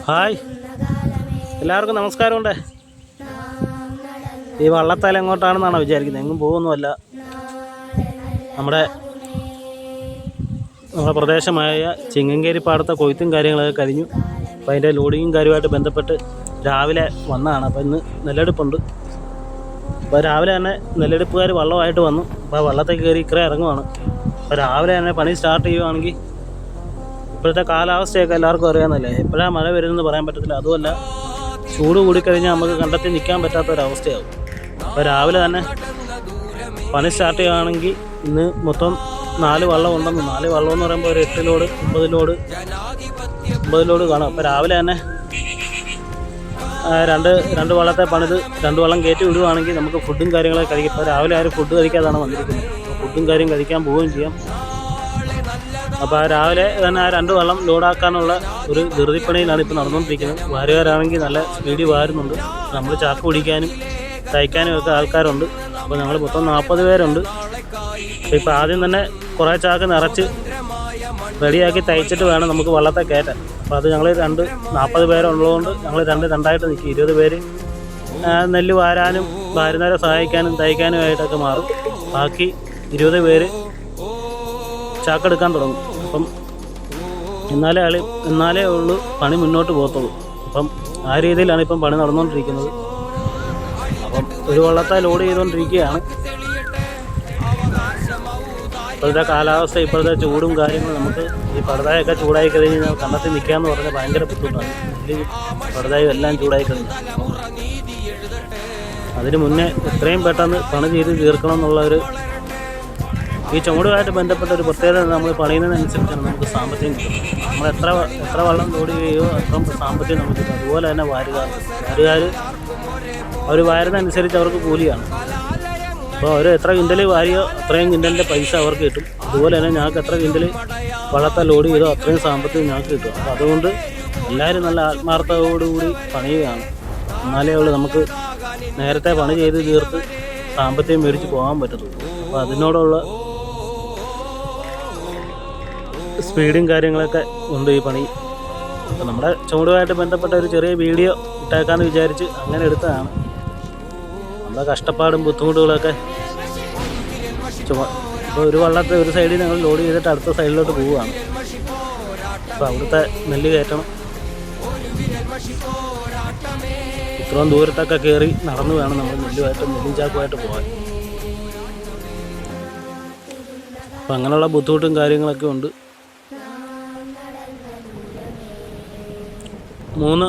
Hi, എല്ലാവർക്കും നമസ്കാരമുണ്ട്. ഈ വള്ളത്തേൽ എങ്ങോട്ടാണെന്നാണോ വിചാരിക്കുന്നത്? എങ്ങും പോകുന്നുമല്ല. നമ്മുടെ പ്രദേശമായ ചിങ്ങങ്കേരി പാടത്തെ കൊയ്ത്തും കാര്യങ്ങളൊക്കെ കഴിഞ്ഞു. അപ്പോൾ അതിൻ്റെ ലോഡിങ്ങും കാര്യമായിട്ട് ബന്ധപ്പെട്ട് രാവിലെ വന്നതാണ്. അപ്പോൾ ഇന്ന് നെല്ലെടുപ്പുണ്ട്. അപ്പോൾ രാവിലെ തന്നെ നെല്ലെടുപ്പുകാർ വള്ളമായിട്ട് വന്നു. അപ്പോൾ വള്ളത്തേക്ക് കയറി ഇക്കരെ ഇറങ്ങുവാണ്. അപ്പോൾ രാവിലെ തന്നെ പണി സ്റ്റാർട്ട് ചെയ്യുവാണെങ്കിൽ ഇപ്പോഴത്തെ കാലാവസ്ഥയൊക്കെ എല്ലാവർക്കും അറിയാമെന്നല്ലേ, എപ്പോഴാണ് മഴ വരുന്നതെന്ന് പറയാൻ പറ്റത്തില്ല. അതുമല്ല, ചൂട് കൂടിക്കഴിഞ്ഞാൽ നമുക്ക് കണ്ടെത്തി നിൽക്കാൻ പറ്റാത്തൊരവസ്ഥയാവും. അപ്പോൾ രാവിലെ തന്നെ പണി സ്റ്റാർട്ട് ചെയ്യുകയാണെങ്കിൽ ഇന്ന് മൊത്തം 4 വള്ളം ഉണ്ടെന്ന്. 4 വള്ളം എന്ന് പറയുമ്പോൾ ഒരു 8 ലോഡ് 9 ലോഡ് കാണും. അപ്പോൾ രാവിലെ തന്നെ രണ്ട് വള്ളത്തെ പണിത് 2 വള്ളം കയറ്റി വിടുകയാണെങ്കിൽ നമുക്ക് ഫുഡും കാര്യങ്ങളൊക്കെ കഴിക്കും. ഇപ്പോൾ രാവിലെ ആരും ഫുഡ് കഴിക്കാതാണ് വന്നിരിക്കുന്നത്. അപ്പോൾ ഫുഡും കാര്യം കഴിക്കാൻ പോവുകയും ചെയ്യാം. അപ്പോൾ രാവിലെ തന്നെ ആ 2 വള്ളം ലോഡാക്കാനുള്ള ഒരു ധൃതിപ്പണിയിലാണ് ഇപ്പോൾ നടന്നുകൊണ്ടിരിക്കുന്നത്. വാരുകാരാണെങ്കിൽ നല്ല സ്പീഡിൽ വാരുന്നുണ്ട്. നമ്മൾ ചാക്ക് പിടിക്കാനും തയ്ക്കാനും ഒക്കെ ആൾക്കാരുണ്ട്. അപ്പോൾ ഞങ്ങൾ മൊത്തം 40 പേരുണ്ട്. ഇപ്പോൾ ആദ്യം തന്നെ കുറേ ചാക്ക് നിറച്ച് റെഡിയാക്കി തയ്ച്ചിട്ട് വേണം നമുക്ക് വള്ളത്തെ കയറ്റാൻ. അപ്പോൾ അത് ഞങ്ങൾ 40 പേരുള്ളതുകൊണ്ട് ഞങ്ങൾ രണ്ടായിട്ട് നിൽക്കും. 20 പേര് നെല്ല് വാരാനും വാരുന്നവരെ സഹായിക്കാനും തയ്ക്കാനുമായിട്ടൊക്കെ മാറും. ബാക്കി 20 പേര് ചാക്കെടുക്കാൻ തുടങ്ങും. അപ്പം എന്നാലേ ഉള്ളൂ പണി മുന്നോട്ട് പോകത്തുള്ളൂ. അപ്പം ആ രീതിയിലാണ് ഇപ്പം പണി നടന്നുകൊണ്ടിരിക്കുന്നത്. അപ്പം ഒരു വള്ളത്തെ ലോഡ് ചെയ്തുകൊണ്ടിരിക്കുകയാണ്. ഇപ്പോഴത്തെ കാലാവസ്ഥ, ഇപ്പോഴത്തെ ചൂടും കാര്യങ്ങളും, നമുക്ക് ഈ പടുതായൊക്കെ ചൂടായി കഴിഞ്ഞാൽ കണ്ടെത്തി നിൽക്കാമെന്ന് പറഞ്ഞാൽ ഭയങ്കര ബുദ്ധിമുട്ടാണ്. നെല്ല് പടുതായും എല്ലാം ചൂടായി കഴിഞ്ഞു. അതിന് മുന്നേ എത്രയും പെട്ടെന്ന് പണി ചെയ്ത് തീർക്കണം എന്നുള്ളൊരു, ഈ ചുമടുമായിട്ട് ബന്ധപ്പെട്ട ഒരു പ്രത്യേകത, നമ്മൾ പണിയുന്നതിനനുസരിച്ചാണ് നമുക്ക് സാമ്പത്തികം കിട്ടുന്നത്. നമ്മൾ എത്ര വള്ളം ലോഡ് ചെയ്യുകയോ അത്രയും സാമ്പത്തികം നമുക്ക് കിട്ടും. അതുപോലെ തന്നെ വാരുകാർ അവർ വാരുന്നതനുസരിച്ച് അവർക്ക് കൂലിയാണ്. അപ്പോൾ അവർ എത്ര കിൻഡൽ വാരിയോ അത്രയും കിൻഡലിൻ്റെ പൈസ അവർക്ക് കിട്ടും. അതുപോലെ തന്നെ ഞങ്ങൾക്ക് എത്ര കിൻഡൽ വള്ളത്തെ ലോഡ് ചെയ്തോ അത്രയും സാമ്പത്തികം ഞങ്ങൾക്ക് കിട്ടും. അപ്പോൾ അതുകൊണ്ട് എല്ലാവരും നല്ല ആത്മാർത്ഥതയോടുകൂടി പണിയുകയാണ്. എന്നാലേ ഉള്ളൂ നമുക്ക് നേരത്തെ പണി ചെയ്ത് തീർത്ത് സാമ്പത്തികം മേടിച്ച് പോകാൻ പറ്റത്തുള്ളൂ. അപ്പോൾ അതിനോടുള്ള സ്പീഡും കാര്യങ്ങളൊക്കെ ഉണ്ട് ഈ പണി. അപ്പോൾ നമ്മുടെ ചൂടുമായിട്ട് ബന്ധപ്പെട്ട ഒരു ചെറിയ വീഡിയോ ഇട്ടേക്കാമെന്ന് വിചാരിച്ച് അങ്ങനെ എടുത്തതാണ്. നമ്മുടെ കഷ്ടപ്പാടും ബുദ്ധിമുട്ടുകളൊക്കെ ഇപ്പോൾ ഒരു വള്ളത്തെ ഒരു സൈഡിൽ ഞങ്ങൾ ലോഡ് ചെയ്തിട്ട് അടുത്ത സൈഡിലോട്ട് പോവുകയാണ്. അപ്പോൾ അവിടുത്തെ നെല്ല് കയറ്റണം. ഇത്രയും ദൂരത്തൊക്കെ കയറി നടന്നു വേണം നമ്മൾ നെല്ലും ചാക്കുമായിട്ട് പോകാൻ. അപ്പം അങ്ങനെയുള്ള ബുദ്ധിമുട്ടും കാര്യങ്ങളൊക്കെ ഉണ്ട്. 3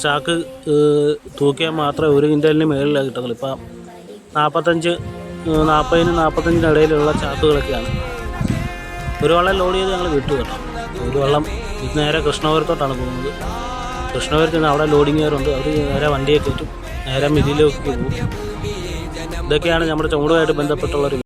ചാക്ക് തൂക്കിയാൽ മാത്രമേ 1 കിൻഡലിന് മേളിലാണ് കിട്ടത്തുള്ളൂ. ഇപ്പം 40-45 ഇടയിലുള്ള ചാക്കുകളൊക്കെയാണ്. ഒരു വള്ളം ലോഡ് ചെയ്ത് ഞങ്ങൾ വിട്ടു കേട്ടോ. ഒരു വള്ളം നേരെ കൃഷ്ണപുരത്തോട്ടാണ് പോകുന്നത്. കൃഷ്ണപുരത്ത് നിന്ന് അവിടെ ലോഡിങ്ങുകാരുണ്ട്. അവർ നേരെ വണ്ടിയെ കയറ്റും, നേരെ മില്ലിലേക്ക് പോകും. ഇതൊക്കെയാണ് നമ്മുടെ ചുമടുമായിട്ട് ബന്ധപ്പെട്ടുള്ളൊരു